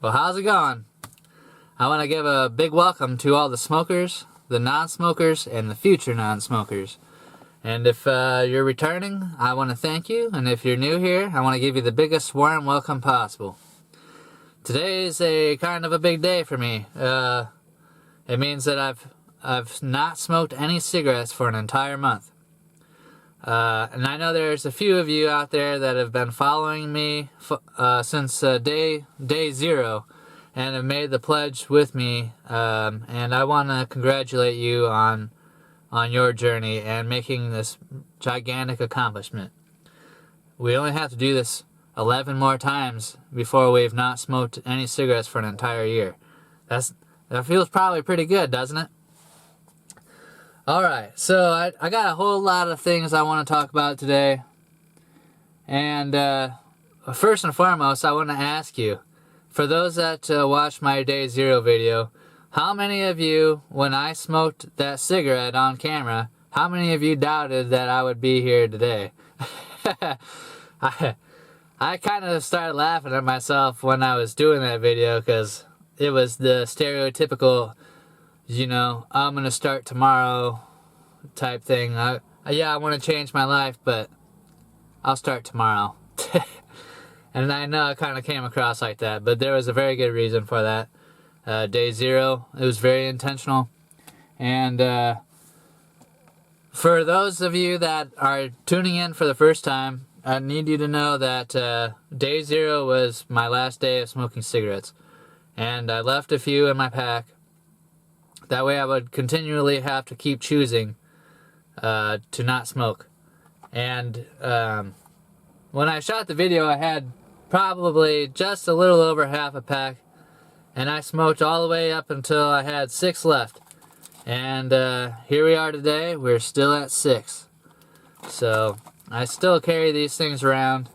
Well, how's it going? I want to give a big welcome to all the smokers, the non-smokers, and the future non-smokers. And if you're returning, I want to thank you. And if you're new here, I want to give you the biggest warm welcome possible. Today is a kind of a big day for me. It means that I've not smoked any cigarettes for an entire month. And I know there's a few of you out there that have been following me since day zero and have made the pledge with me. And I want to congratulate you on your journey and making this gigantic accomplishment. We only have to do this 11 more times before we've not smoked any cigarettes for an entire year. That feels probably pretty good, doesn't it? Alright, so I got a whole lot of things I want to talk about today. And first and foremost, I want to ask you, for those that watched my day zero video, how many of you, when I smoked that cigarette on camera, how many of you doubted that I would be here today? I kind of started laughing at myself when I was doing that video because it was the stereotypical, you know, I'm going to start tomorrow type thing. Yeah, I want to change my life, but I'll start tomorrow. And I know I kind of came across like that, but there was a very good reason for that. Day zero, it was very intentional. And for those of you that are tuning in for the first time, I need you to know that day zero was my last day of smoking cigarettes. And I left a few in my pack. That way I would continually have to keep choosing to not smoke. And when I shot the video, I had probably just a little over half a pack. And I smoked all the way up until I had 6 left. And here we are today. We're still at 6. So I still carry these things around.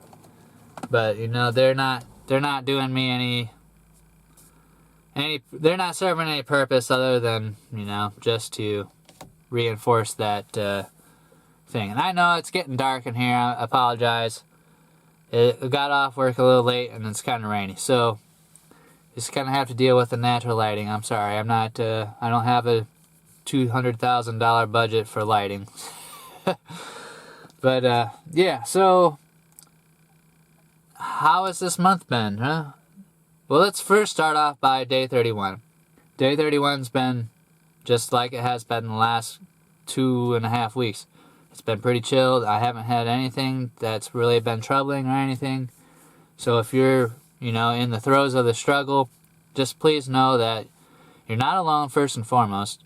But, you know, they're not doing me they're not serving any purpose other than, you know, just to reinforce that thing. And I know it's getting dark in here. I apologize. It got off work a little late and it's kind of rainy. So just kind of have to deal with the natural lighting. I'm sorry. I don't have a $200,000 budget for lighting. But yeah, so how has this month been, huh? Well, let's first start off by day 31. Day 31's been just like it has been the last 2.5 weeks. It's been pretty chilled. I haven't had anything that's really been troubling or anything. So if you're, you know, in the throes of the struggle, just please know that you're not alone first and foremost.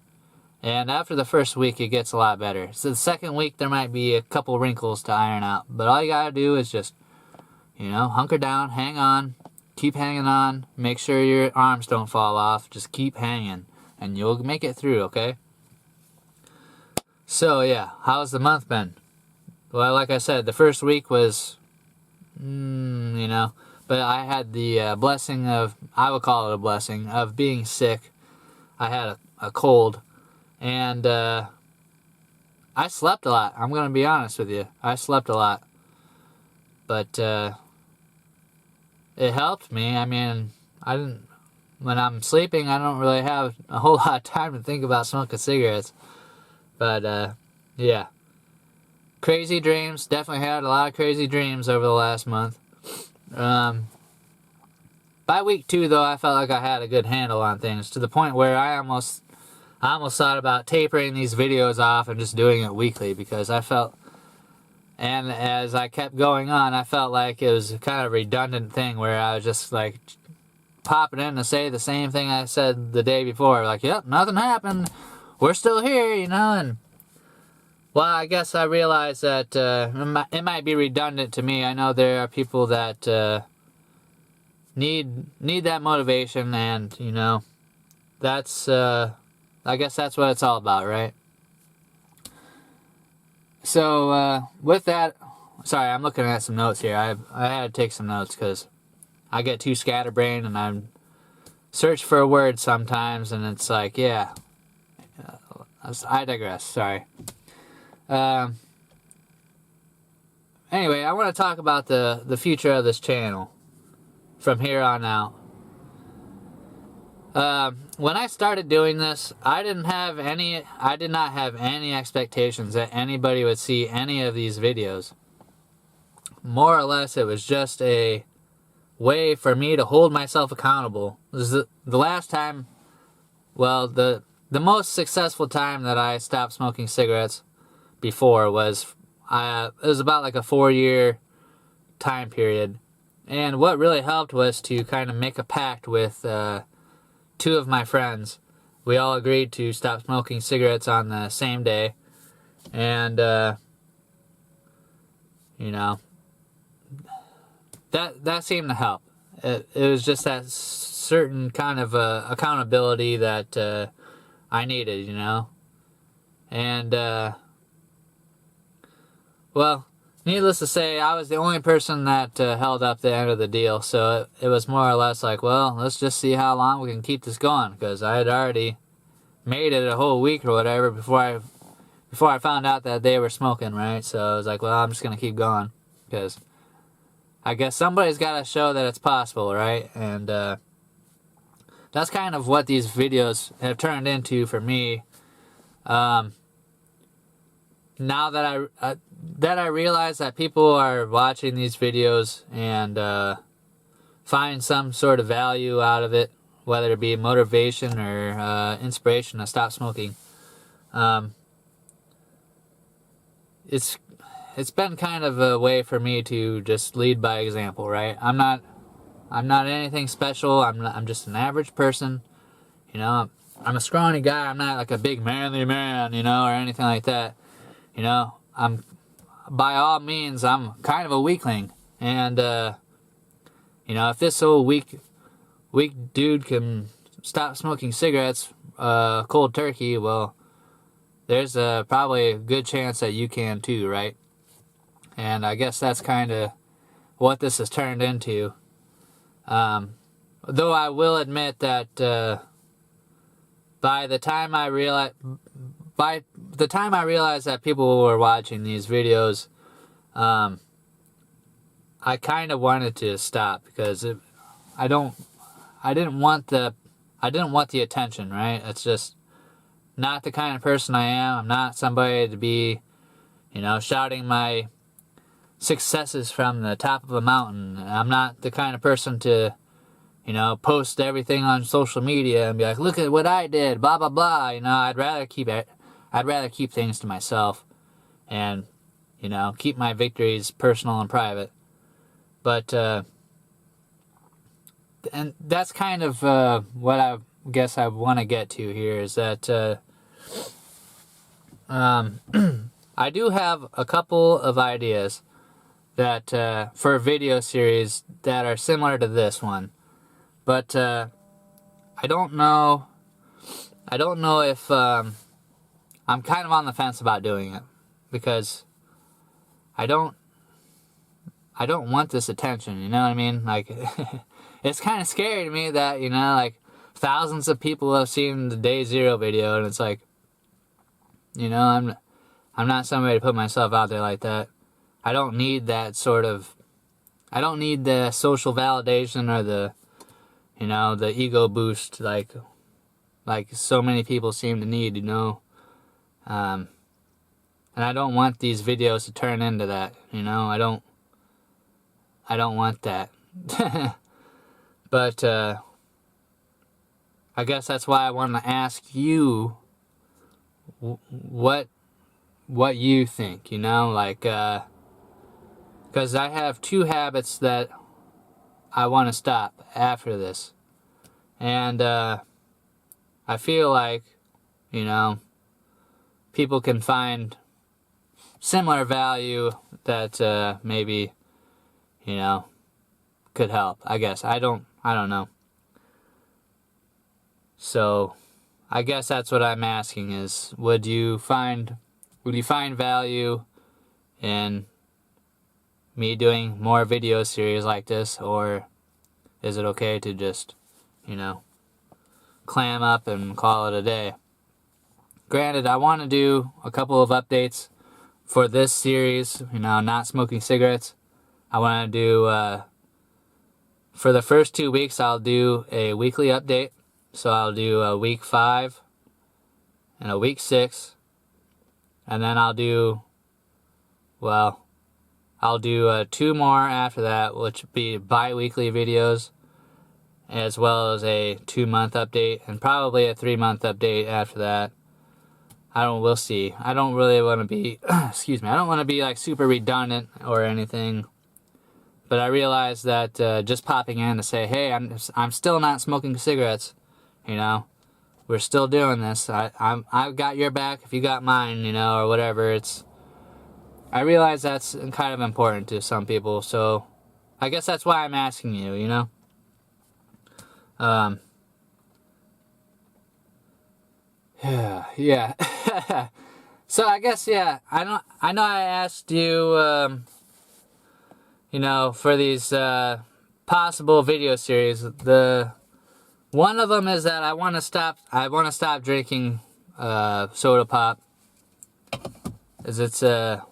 And after the first week, it gets a lot better. So the second week, there might be a couple wrinkles to iron out. But all you gotta do is just, you know, hunker down, hang on. Keep hanging on. Make sure your arms don't fall off. Just keep hanging. And you'll make it through, okay? So, yeah. How's the month been? Well, like I said, the first week was, you know. But I had the blessing of, I would call it a blessing, of being sick. I had a cold. And I slept a lot. I'm going to be honest with you. I slept a lot. But it helped me. I mean, when I'm sleeping, I don't really have a whole lot of time to think about smoking cigarettes. But, yeah. Crazy dreams. Definitely had a lot of crazy dreams over the last month. By week 2, though, I felt like I had a good handle on things, to the point where I almost thought about tapering these videos off and just doing it weekly, because I felt, and as I kept going on, I felt like it was a kind of redundant thing where I was just like popping in to say the same thing I said the day before. Like, yep, nothing happened. We're still here, you know. And well, I guess I realized that it might be redundant to me. I know there are people that need that motivation, and you know, that's I guess that's what it's all about, right? So, with that, sorry, I'm looking at some notes here. I had to take some notes because I get too scatterbrained and I'm search for a word sometimes, and it's like, yeah, I digress, sorry. Anyway, I want to talk about the future of this channel from here on out. When I started doing this, I did not have any expectations that anybody would see any of these videos. More or less, it was just a way for me to hold myself accountable. This is the last time, well, the most successful time that I stopped smoking cigarettes before was, it was about like a 4-year time period. And what really helped was to kind of make a pact with 2 of my friends. We all agreed to stop smoking cigarettes on the same day. And, you know, that seemed to help. It was just that certain kind of accountability that I needed, you know. And, well, needless to say, I was the only person that held up the end of the deal. So it was more or less like, well, let's just see how long we can keep this going. Because I had already made it a whole week or whatever before I found out that they were smoking, right? So I was like, well, I'm just going to keep going. Because I guess somebody's got to show that it's possible, right? And that's kind of what these videos have turned into for me. Now that I realize that people are watching these videos and find some sort of value out of it, whether it be motivation or inspiration to stop smoking, it's been kind of a way for me to just lead by example, right? I'm not anything special. I'm just an average person, you know. I'm a scrawny guy. I'm not like a big manly man, you know, or anything like that. You know, by all means, I'm kind of a weakling. And, you know, if this old weak dude can stop smoking cigarettes cold turkey, well, there's probably a good chance that you can too, right? And I guess that's kind of what this has turned into. Though I will admit that by the time I realized that people were watching these videos, I kind of wanted to stop because I didn't want the attention, right? It's just not the kind of person I am. I'm not somebody to be, you know, shouting my successes from the top of a mountain. I'm not the kind of person to, you know, post everything on social media and be like, look at what I did, blah blah blah. You know, I'd rather keep things to myself and, you know, keep my victories personal and private. But and that's kind of what I guess I want to get to here is that I do have a couple of ideas that for a video series that are similar to this one, but I don't know if I'm kind of on the fence about doing it because I don't want this attention, you know what I mean? Like it's kind of scary to me that, you know, like thousands of people have seen the Day Zero video and it's like, you know, I'm not somebody to put myself out there like that. I don't need that sort of, I don't need the social validation or the, you know, the ego boost like so many people seem to need, you know. And I don't want these videos to turn into that, you know. I don't want that. But I guess that's why I want to ask you what you think, you know, like because I have 2 habits that I want to stop after this. And I feel like, you know, people can find similar value that maybe, you know, could help. I guess. I don't know. So I guess that's what I'm asking is, would you find value in me doing more video series like this, or is it okay to just, you know, clam up and call it a day? Granted, I want to do a couple of updates for this series, you know, not smoking cigarettes. I want to do, for the first 2 weeks, I'll do a weekly update, So I'll do a week 5 and a week 6. And then I'll do 2 more after that, which would be bi-weekly videos, as well as a 2-month update, and probably a 3-month update after that. We'll see. I don't really want to be, excuse me, I don't want to be like super redundant or anything. But I realize that just popping in to say, hey, I'm still not smoking cigarettes, you know, we're still doing this. I've got your back if you got mine, you know, or whatever. I realize that's kind of important to some people, so I guess that's why I'm asking you, you know. Yeah. So I guess, yeah, I know I asked you, you know, for these possible video series. One of them is that I want to stop drinking soda pop, as it's it's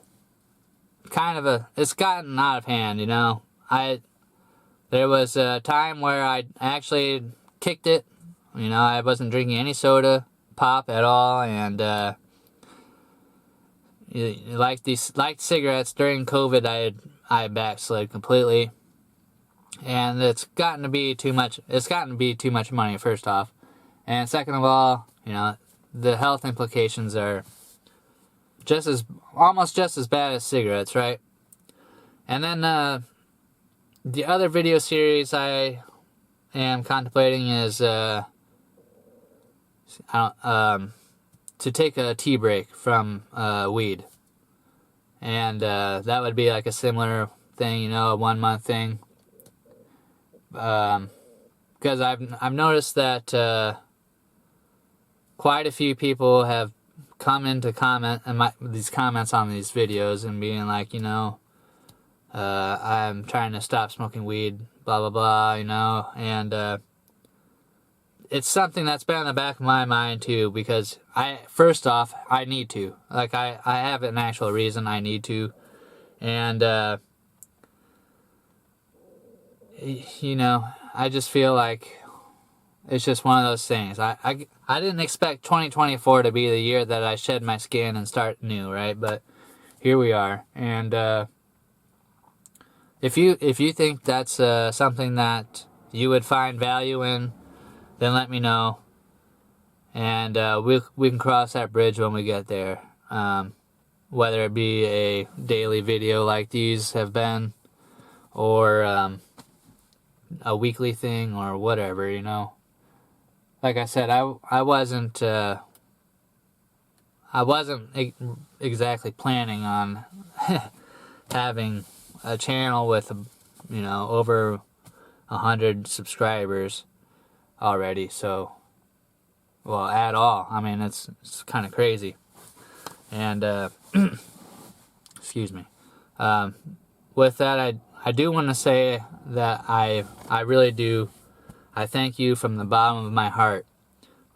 gotten out of hand, you know. There was a time where I actually kicked it, you know. I wasn't drinking any soda pop at all, and like cigarettes during COVID, I backslid completely, and it's gotten to be too much. It's gotten to be too much money, first off, and second of all, you know, the health implications are almost just as bad as cigarettes, right? And then the other video series I am contemplating is to take a tea break from weed. And that would be like a similar thing, you know, a 1-month thing. Because I've noticed that quite a few people have come in to comment and these comments on these videos and being like, you know, I'm trying to stop smoking weed, blah blah blah, you know, and it's something that's been in the back of my mind too, because first off, I need to. Like, I have an actual reason I need to. And, you know, I just feel like it's just one of those things. I didn't expect 2024 to be the year that I shed my skin and start new, right? But here we are. And, if you think that's something that you would find value in, then let me know, and we can cross that bridge when we get there. Whether it be a daily video like these have been, or a weekly thing, or whatever, you know. Like I said, I wasn't exactly planning on having a channel with, you know, over 100 subscribers already, so, well, at all. I mean, it's kind of crazy. And excuse me. With that, I do want to say that I really do. I thank you from the bottom of my heart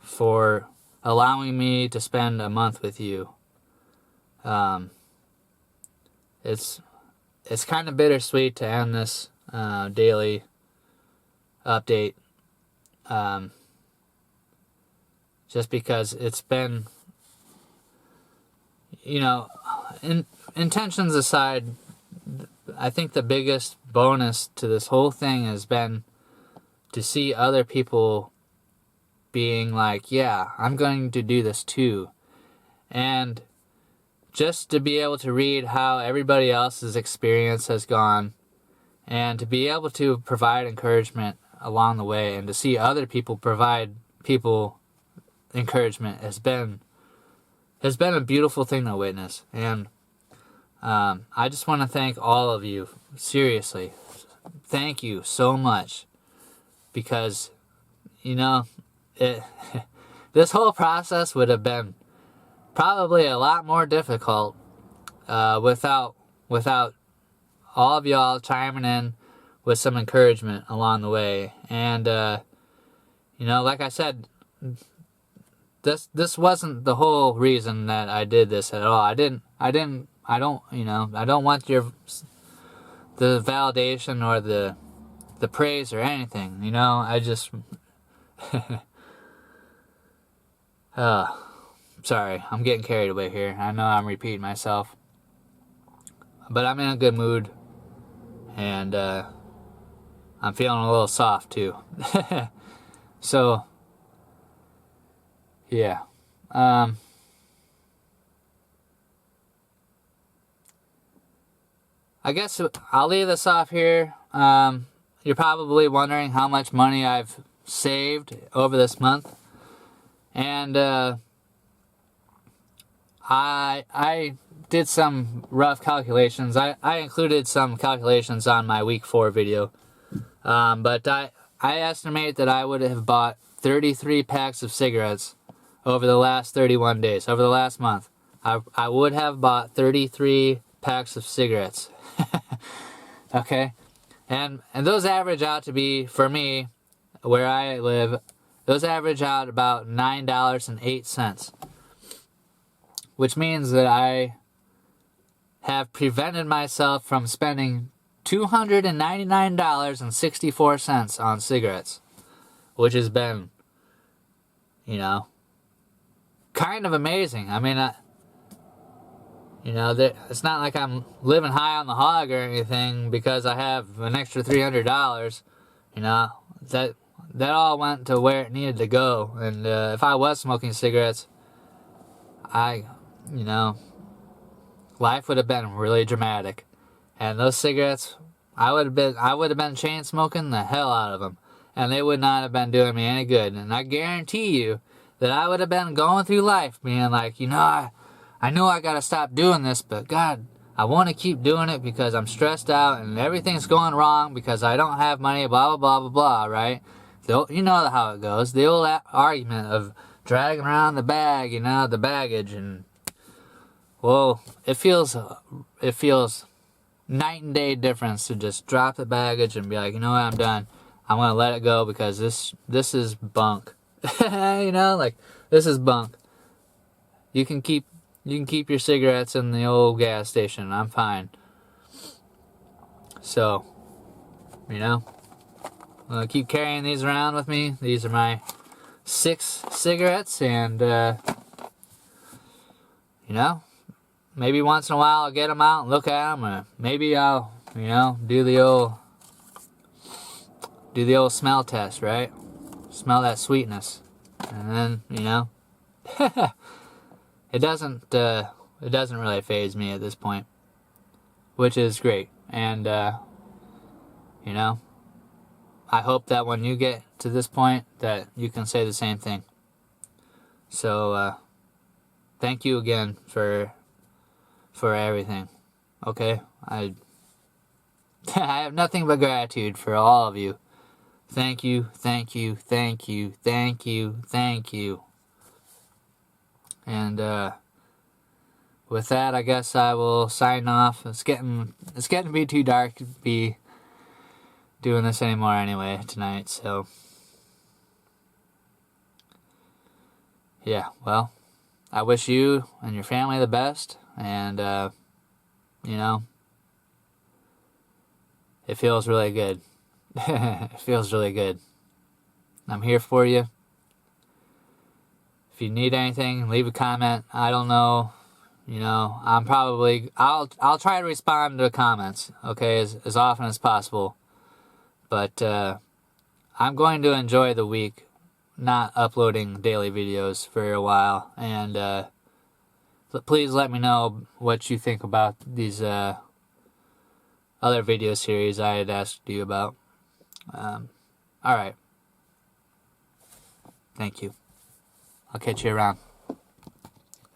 for allowing me to spend a month with you. It's kind of bittersweet to end this daily update, just because it's been, you know, intentions aside, I think the biggest bonus to this whole thing has been to see other people being like, yeah, I'm going to do this too. And just to be able to read how everybody else's experience has gone, and to be able to provide encouragement along the way, and to see other people provide people encouragement has been a beautiful thing to witness. And I just want to thank all of you, seriously. Thank you so much, because, you know, this whole process would have been probably a lot more difficult without all of y'all chiming in with some encouragement along the way. And you know, like I said, this wasn't the whole reason that I did this at all. I don't want the validation or the praise or anything, you know. I just Sorry, I'm getting carried away here. I know I'm repeating myself. But I'm in a good mood. And I'm feeling a little soft too. So, yeah. I guess I'll leave this off here. You're probably wondering how much money I've saved over this month. And I did some rough calculations. I included some calculations on my week 4 video. But I estimate that I would have bought 33 packs of cigarettes over the last 31 days. Over the last month, I would have bought 33 packs of cigarettes. Okay? And those average out to be, for me, where I live, those average out about $9.08. Which means that I have prevented myself from spending $299.64 on cigarettes. Which has been, you know, kind of amazing. I mean, it's not like I'm living high on the hog or anything because I have an extra $300. You know, that all went to where it needed to go. And if I was smoking cigarettes, life would have been really dramatic. And those cigarettes, I would have been chain smoking the hell out of them, and they would not have been doing me any good. And I guarantee you that I would have been going through life being like, I know I gotta stop doing this, but God, I want to keep doing it because I'm stressed out and everything's going wrong because I don't have money, blah, blah, blah, blah, blah, right? You know how it goes. The old argument of dragging around the bag, the baggage, and, well, it feels night and day difference to just drop the baggage and be like, you know what, I'm done. I'm gonna let it go because this is bunk. This is bunk. You can keep your cigarettes in the old gas station. I'm fine. So, I'm gonna keep carrying these around with me. These are my 6 cigarettes, and maybe once in a while I'll get them out and look at them, or maybe I'll, do the old smell test, right? Smell that sweetness, and then, it doesn't really faze me at this point, which is great. And I hope that when you get to this point that you can say the same thing. So thank you again for everything. Okay, I have nothing but gratitude for all of you. Thank you, thank you, thank you, thank you, thank you. And with that, I guess I will sign off. It's getting to be too dark to be doing this anymore anyway tonight. So yeah, well, I wish you and your family the best, and it feels really good. It feels really good. I'm here for you. If you need anything, leave a comment. I don't know. I'll try to respond to comments, okay, as often as possible. But I'm going to enjoy the week not uploading daily videos for a while. And please let me know what you think about these other video series I had asked you about. Alright. Thank you. I'll catch you around.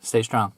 Stay strong.